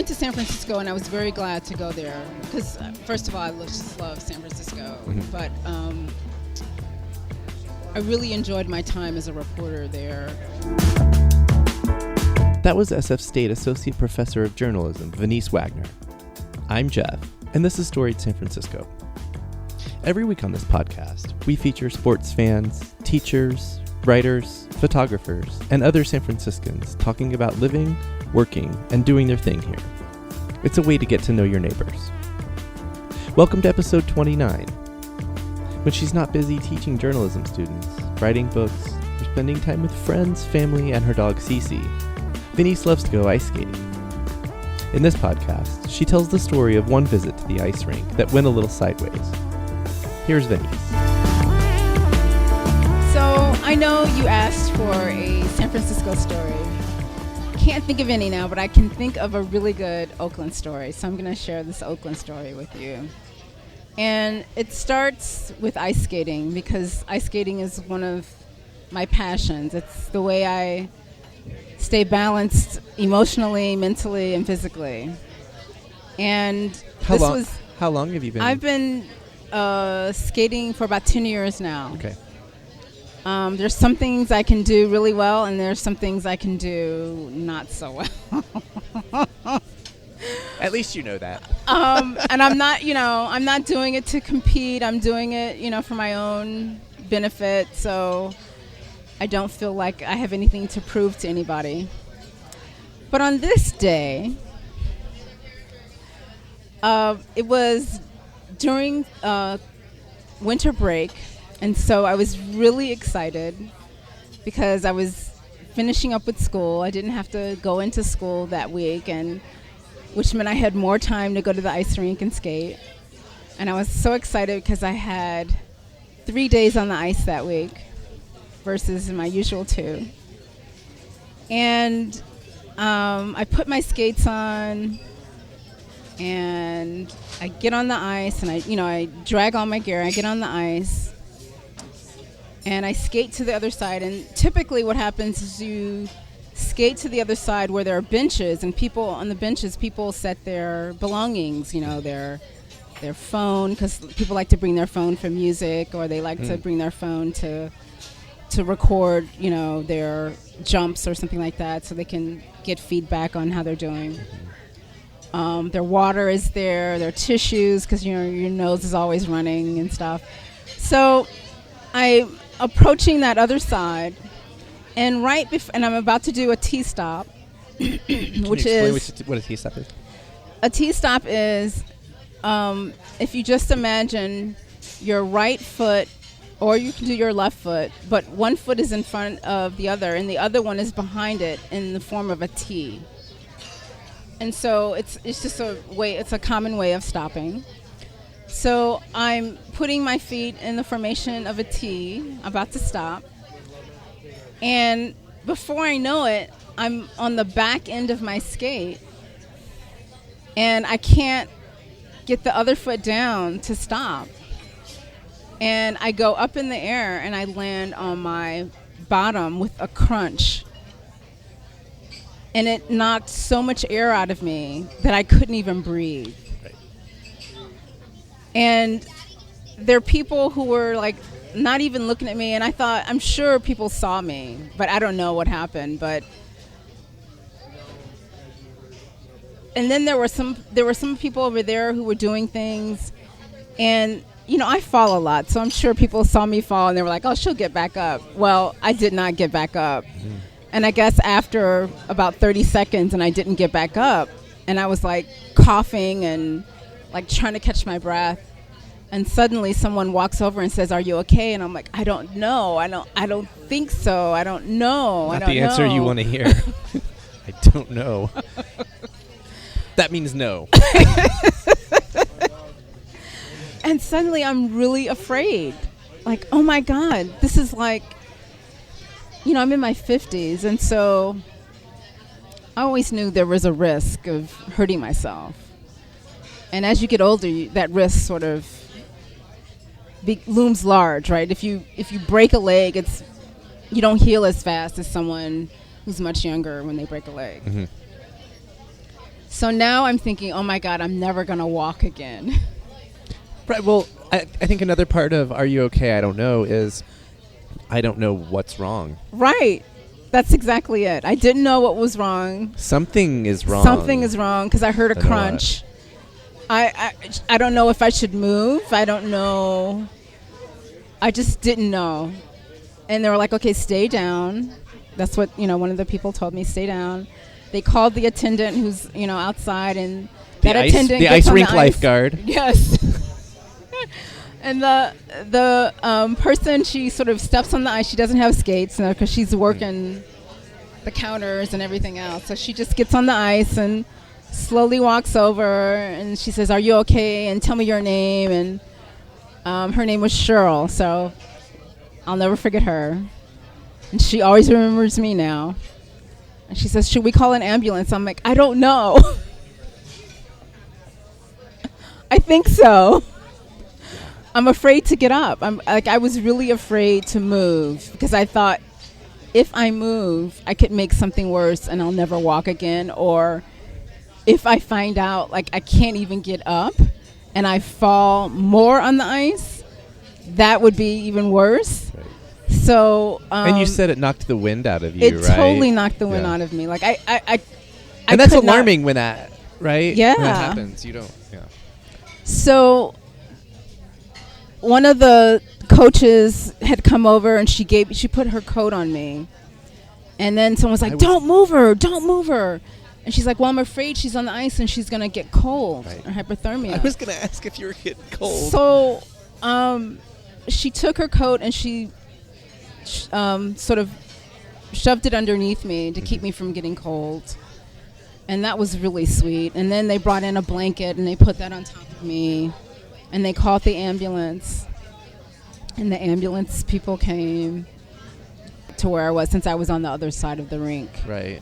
went to San Francisco, and I was very glad to go there because, first of all, I just love San Francisco. But I really enjoyed my time as a reporter there. That was SF State Associate Professor of Journalism, Venise Wagner. I'm Jeff, and this is Storied San Francisco. Every week on this podcast, we feature sports fans, teachers, writers, photographers, and other San Franciscans talking about living, working, and doing their thing here. It's a way to get to know your neighbors. Welcome to episode 29. When she's not busy teaching journalism students, writing books, or spending time with friends, family, and her dog Cece, Venise loves to go ice skating. In this podcast, she tells the story of one visit to the ice rink that went a little sideways. Here's Venise. So I know you asked for a San Francisco story. Can't think of any now, but I can think of a really good Oakland story. So I'm going to share this Oakland story with you. And it starts with ice skating because ice skating is one of my passions. It's the way I stay balanced emotionally, mentally, and physically. And How long have you been? I've been skating for about 10 years now. Okay. There's some things I can do really well, and there's some things I can do not so well. At least you know that. And I'm not doing it to compete. I'm doing it, for my own benefit. So I don't feel like I have anything to prove to anybody. But on this day, it was during winter break, and so I was really excited because I was finishing up with school. I didn't have to go into school that week, and which meant I had more time to go to the ice rink and skate. And I was so excited because I had 3 days on the ice that week versus my usual 2. And I put my skates on, and I get on the ice, and I drag all my gear. I get on the ice, and I skate to the other side. And typically what happens is you skate to the other side where there are benches, and on the benches, people set their belongings, their phone, because people like to bring their phone for music, or they like to bring their phone to record, their jumps or something like that, so they can get feedback on how they're doing. Their water is there, their tissues, because your nose is always running and stuff. So I'm approaching that other side, and and I'm about to do a T-stop, which is what a T-stop is. A T-stop is if you just imagine your right foot, or you can do your left foot, but one foot is in front of the other, and the other one is behind it in the form of a T. And so it's just it's a common way of stopping. So I'm putting my feet in the formation of a T, about to stop. And before I know it, I'm on the back end of my skate, and I can't get the other foot down to stop. And I go up in the air, and I land on my bottom with a crunch. And it knocked so much air out of me that I couldn't even breathe. Right. And there are people who were not even looking at me, and I thought, I'm sure people saw me, but I don't know what happened. And then there were some people over there who were doing things, and I fall a lot, so I'm sure people saw me fall, and they were like, oh, she'll get back up. Well, I did not get back up. Mm-hmm. And I guess after about 30 seconds, and I didn't get back up, and I was coughing and trying to catch my breath. And suddenly someone walks over and says, are you okay? And I'm like, I don't know. I don't think so. I don't know. Not I don't the answer know. You want to hear. I don't know. That means no. And suddenly I'm really afraid. Oh my God, this is I'm in my 50s, and so I always knew there was a risk of hurting myself. And as you get older, that risk sort of looms large, right? If you break a leg, you don't heal as fast as someone who's much younger when they break a leg. Mm-hmm. So now I'm thinking, oh my God, I'm never going to walk again. Right. Well, I think another part of Are You Okay? I don't know is I don't know what's wrong. Right. That's exactly it. I didn't know what was wrong. Something is wrong. Something is wrong because I heard a I know crunch. I don't know if I should move. I don't know. I just didn't know. And they were like, okay, stay down. That's what, one of the people told me, stay down. They called the attendant who's, outside, and that attendant the gets ice on rink the lifeguard. Yes. And the person, she sort of steps on the ice. She doesn't have skates because she's working the counters and everything else. So she just gets on the ice and slowly walks over, and she says, "Are you okay? And tell me your name." And her name was Cheryl, so I'll never forget her. And she always remembers me now. And she says, "Should we call an ambulance?" I'm like, "I don't know." I think so. I'm afraid to get up. I was really afraid to move because I thought if I move, I could make something worse and I'll never walk again. Or if I find out like I can't even get up and I fall more on the ice, that would be even worse. Right. So and you said it knocked the wind out of you, right? It totally knocked the wind out of me. Like and that's alarming when that, right? Yeah. When that happens, you don't. Yeah. So one of the coaches had come over and she put her coat on me, and then someone was like, don't move her. And she's like, well, I'm afraid she's on the ice and she's gonna get cold, right, or hypothermia. I was gonna ask if you were getting cold. So she took her coat and she sort of shoved it underneath me to keep me from getting cold, and that was really sweet. And then they brought in a blanket and they put that on top of me, and they called the ambulance, and the ambulance people came to where I was, since I was on the other side of the rink. Right.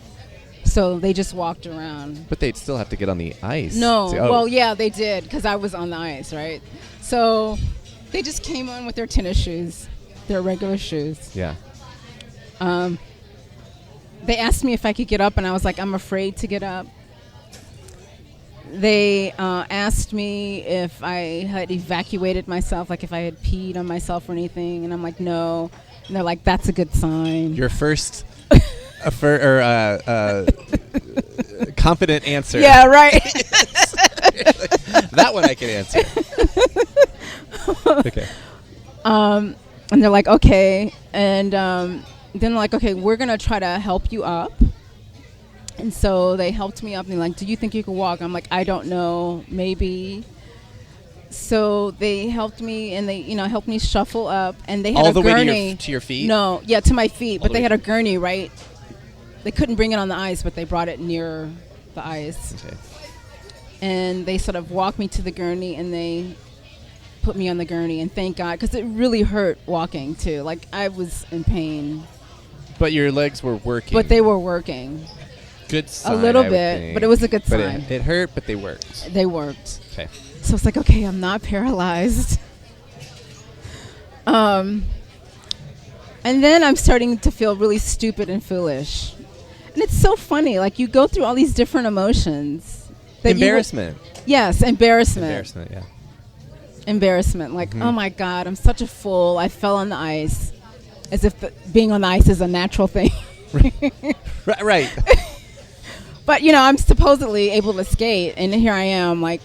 So they just walked around. But they'd still have to get on the ice. No. Well, yeah, they did, because I was on the ice, right? So they just came on with their tennis shoes, their regular shoes. Yeah. They asked me if I could get up, and I was like, I'm afraid to get up. They asked me if I had evacuated myself, like if I had peed on myself or anything, and I'm like, no. And they're like, that's a good sign. Your first confident answer. Yeah, right. That one I can answer. Okay. And they're like, okay. And then they're like, okay, we're going to try to help you up. And so they helped me up, and they're like, do you think you can walk? I'm like, I don't know, maybe. So they helped me, and they, helped me shuffle up, and they had all a the gurney. way to your feet? No, yeah, to my feet, all but they had a gurney, right? They couldn't bring it on the ice, but they brought it near the ice. Okay. And they sort of walked me to the gurney, and they put me on the gurney, and thank God, because it really hurt walking too. Like, I was in pain. But your legs were working. But they were working. Good sign. A little bit, but it was a good sign. It hurt, but they worked. They worked. Okay. So it's like, okay, I'm not paralyzed. And then I'm starting to feel really stupid and foolish. And it's so funny. Like, you go through all these different emotions. Embarrassment. Yes, embarrassment. Embarrassment, yeah. Embarrassment. Like, oh my God, I'm such a fool. I fell on the ice. As if being on the ice is a natural thing. Right. But, I'm supposedly able to skate, and here I am, like,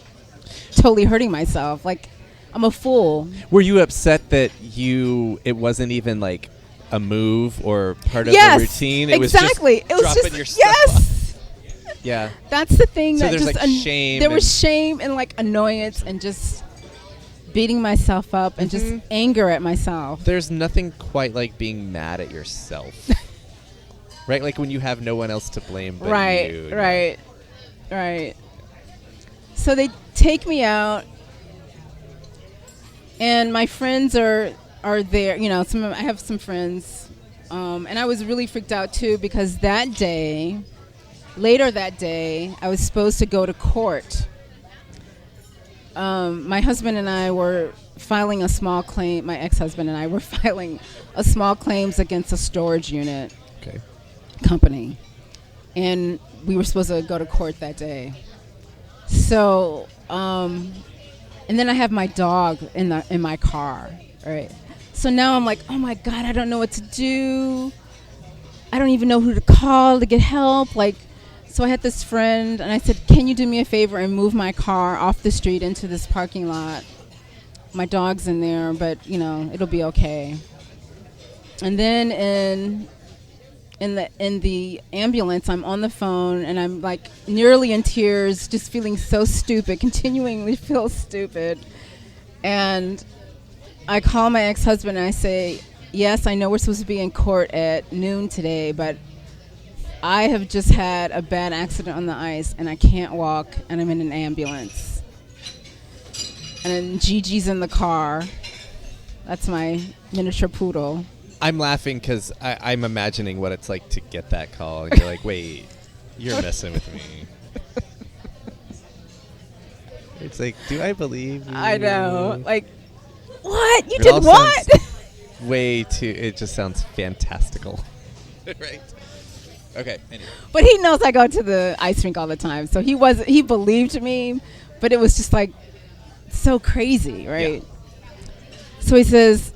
totally hurting myself. Like, I'm a fool. Were you upset that it wasn't even, like, a move or part of the routine? It exactly. Was just dropping your stuff Yes. off. Yeah. That's the thing. So that there's, just like, shame. There was shame and, like, annoyance and just beating myself up and just anger at myself. There's nothing quite like being mad at yourself. Right? Like when you have no one else to blame but you. Right. So they take me out, and my friends are there. I have some friends, and I was really freaked out too, because later that day, I was supposed to go to court. My husband and I were filing a small claim. My ex-husband and I were filing a small claims against a storage unit company, and we were supposed to go to court that day. So, and then I have my dog in my car, right? So now I'm like, oh my God, I don't know what to do. I don't even know who to call to get help. Like, so I had this friend, and I said, can you do me a favor and move my car off the street into this parking lot? My dog's in there, but, you know, it'll be okay. And then in the ambulance, I'm on the phone, and I'm, like, nearly in tears, just feeling so stupid, continually feel stupid. And I call my ex-husband, and I say, yes, I know we're supposed to be in court at noon today, but I have just had a bad accident on the ice, and I can't walk, and I'm in an ambulance. And then Gigi's in the car. That's my miniature poodle. I'm laughing because I'm imagining what it's like to get that call. And you're like, wait, you're messing with me. It's like, do I believe you? I know. Like, what? You did what? Way too. It just sounds fantastical. Right. Okay. Anyway. But he knows I go to the ice rink all the time, so he believed me, but it was just like so crazy, right? Yeah. So he says,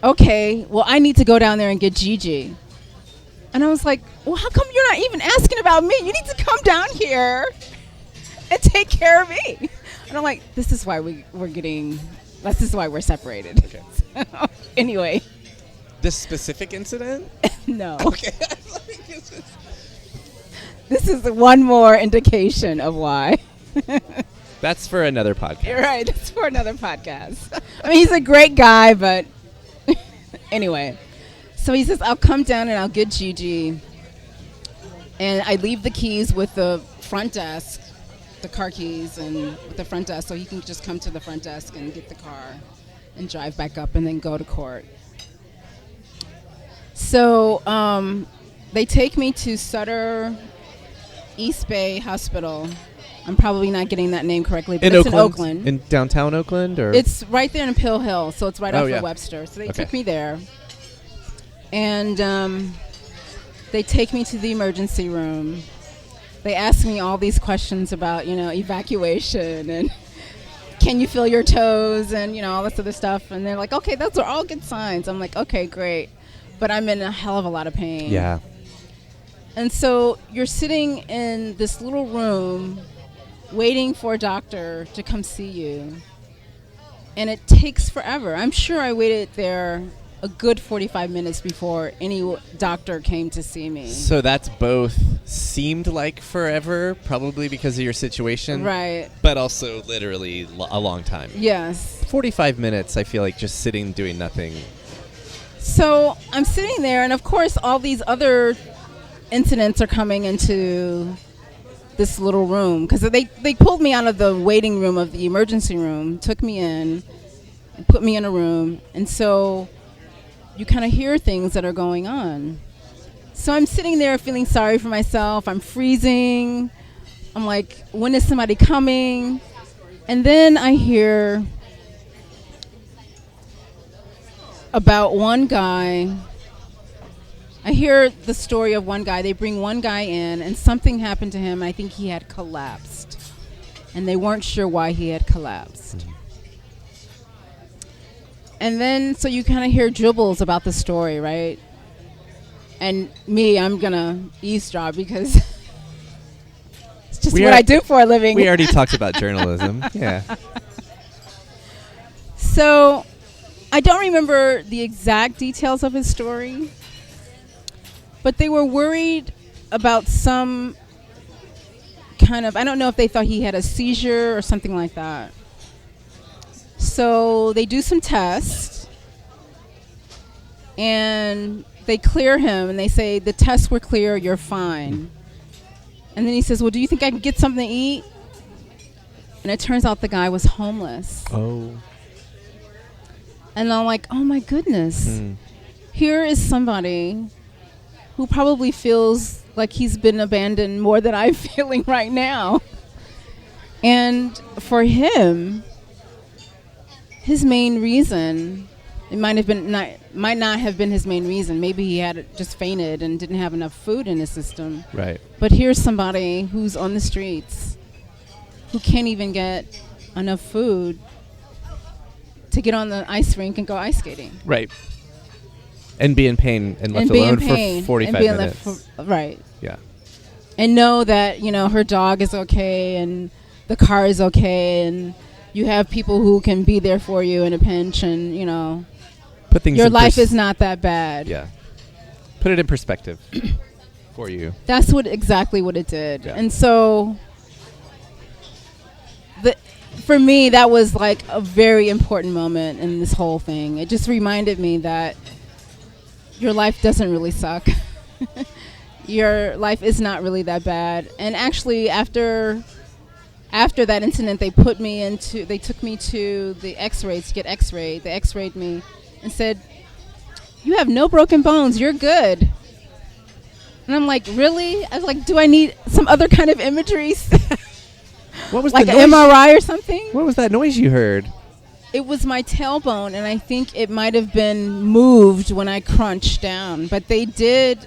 okay, well, I need to go down there and get Gigi. And I was like, well, how come you're not even asking about me? You need to come down here and take care of me. And I'm like, this is why this is why we're separated. Okay. So, anyway. This specific incident? No. Okay. This is one more indication of why. That's for another podcast. You're right. That's for another podcast. I mean, he's a great guy, but anyway. So he says, I'll come down and I'll get Gigi. And I leave the keys with the front desk, the car keys, and with the front desk, so he can just come to the front desk and get the car and drive back up and then go to court. So they take me to Sutter East Bay Hospital. I'm probably not getting that name correctly, but it's in Oakland. In downtown Oakland? Or? It's right there in Pill Hill, so it's right off of Webster. So they took me there. And they take me to the emergency room. They ask me all these questions about, evacuation and can you feel your toes and, all this other stuff. And they're like, okay, those are all good signs. I'm like, okay, great. But I'm in a hell of a lot of pain. Yeah. And so you're sitting in this little room waiting for a doctor to come see you. And it takes forever. I'm sure I waited there a good 45 minutes before any doctor came to see me. So that's both seemed like forever, probably because of your situation. Right. But also literally a long time. Yes. 45 minutes, I feel like just sitting doing nothing. So I'm sitting there, and of course all these other incidents are coming into this little room, because they pulled me out of the waiting room of the emergency room, took me in, and put me in a room, and so you kind of hear things that are going on. So I'm sitting there feeling sorry for myself. I'm freezing. I'm like, when is somebody coming? And then I hear about one guy. I hear the story of one guy. They bring one guy in, and something happened to him. I think he had collapsed, and they weren't sure why he had collapsed. Mm-hmm. And then, so you kind of hear dribbles about the story, right? And me, I'm going to eavesdrop because it's just what I do for a living. We already talked about journalism. Yeah. So I don't remember the exact details of his story, but they were worried about some kind of, I don't know if they thought he had a seizure or something like that. So they do some tests, and they clear him, and they say, the tests were clear, you're fine. And then he says, well, do you think I can get something to eat? And it turns out the guy was homeless. Oh. And I'm like, oh my goodness. Here is somebody who probably feels like he's been abandoned more than I'm feeling right now. And for him, his main reason It might not have been his main reason. Maybe he had just fainted and didn't have enough food in his system. Right. But here's somebody who's on the streets, who can't even get enough food to get on the ice rink and go ice skating. Right. And be in pain and left alone for 45 minutes. Right. Yeah. And know that, her dog is okay and the car is okay and you have people who can be there for you in a pinch and, put things your life is not that bad. Yeah. Put it in perspective for you. That's exactly what it did. Yeah. And so for me, that was like a very important moment in this whole thing. It just reminded me that your life doesn't really suck. Your life is not really that bad. And actually, after that incident, they took me to the X-rays to get X-rayed. They X-rayed me and said, "You have no broken bones. You're good." And I'm like, "Really?" I was like, "Do I need some other kind of imagery?" What was like the an noise? MRI or something? What was that noise you heard? It was my tailbone, and I think it might have been moved when I crunched down. But they did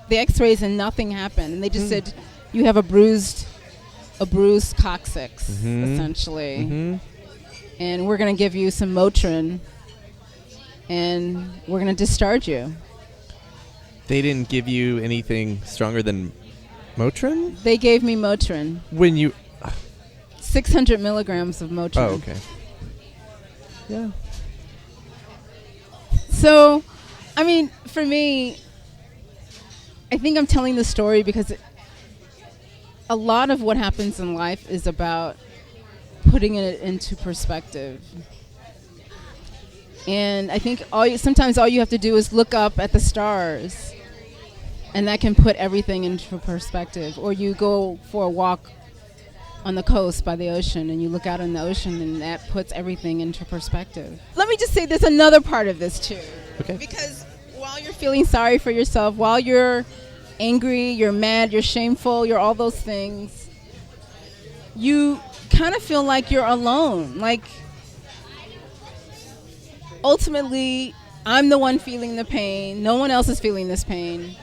the X-rays, and nothing happened. And they just said, "You have a bruised coccyx, essentially, and we're going to give you some Motrin, and we're going to discharge you." They didn't give you anything stronger than Motrin? They gave me Motrin. 600 milligrams of Motrin. Oh, okay. Yeah. So, I mean, for me, I think I'm telling the story because a lot of what happens in life is about putting it into perspective. And I think sometimes all you have to do is look up at the stars, and that can put everything into perspective. Or you go for a walk on the coast by the ocean, and you look out in the ocean, and that puts everything into perspective. Let me just say there's another part of this, too. Okay. Because while you're feeling sorry for yourself, while you're angry, you're mad, you're shameful, you're all those things, you kind of feel like you're alone. Like, ultimately, I'm the one feeling the pain. No one else is feeling this pain.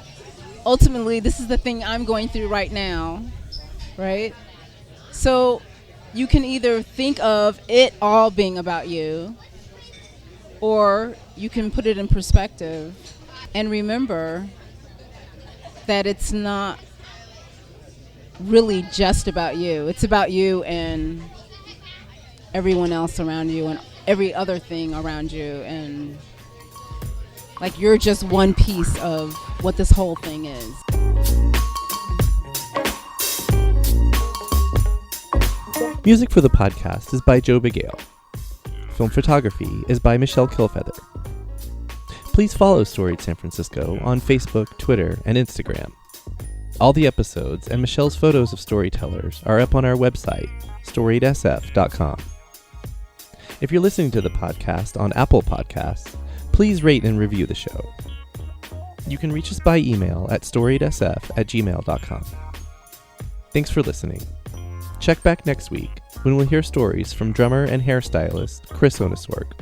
Ultimately, this is the thing I'm going through right now, right? So you can either think of it all being about you, or you can put it in perspective and remember that it's not really just about you. It's about you and everyone else around you and every other thing around you, and like you're just one piece of what this whole thing is. Music for the podcast is by Joe Bigale. Film photography is by Michelle Kilfeather. Please follow Storied San Francisco on Facebook, Twitter, and Instagram. All the episodes and Michelle's photos of storytellers are up on our website, storiedsf.com. If you're listening to the podcast on Apple Podcasts, please rate and review the show. You can reach us by email at storiedsf@gmail.com. Thanks for listening. Check back next week when we'll hear stories from drummer and hairstylist Chris Oniswork.